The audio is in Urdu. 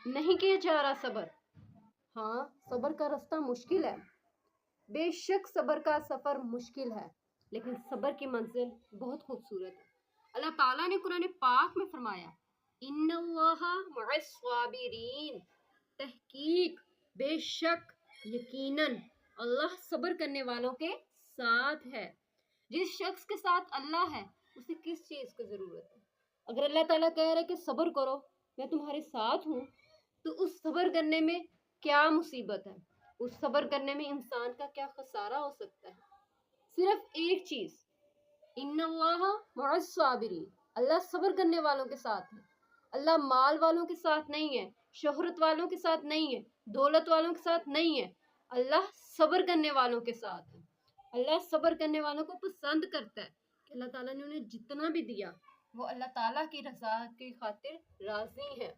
نہیں کیا جا رہا صبر. ہاں صبر کا راستہ مشکل ہے، بے شک صبر کا سفر مشکل ہے، لیکن صبر کی منزل بہت خوبصورت ہے. اللہ تعالیٰ نے قرآن پاک میں فرمایا ان اللہ مع الصابرین، تحقیق بے شک یقیناً اللہ صبر کرنے والوں کے ساتھ ہے. جس شخص کے ساتھ اللہ ہے اسے کس چیز کی ضرورت ہے؟ اگر اللہ تعالیٰ کہہ رہے کہ صبر کرو میں تمہارے ساتھ ہوں، تو اس صبر کرنے میں کیا مصیبت ہے؟ اس صبر کرنے میں انسان کا کیا خسارہ ہو سکتا ہے؟ صرف ایک چیز، ان اللہ مع الصابرین، اللہ صبر کرنے والوں کے ساتھ ہے. اللہ مال والوں کے ساتھ نہیں ہے، شہرت والوں کے ساتھ نہیں ہے، دولت والوں کے ساتھ نہیں ہے. اللہ صبر کرنے والوں کے ساتھ ہے. اللہ صبر کرنے والوں کو پسند کرتا ہے کہ اللہ تعالیٰ نے انہیں جتنا بھی دیا وہ اللہ تعالیٰ کی رضا کی خاطر راضی ہے.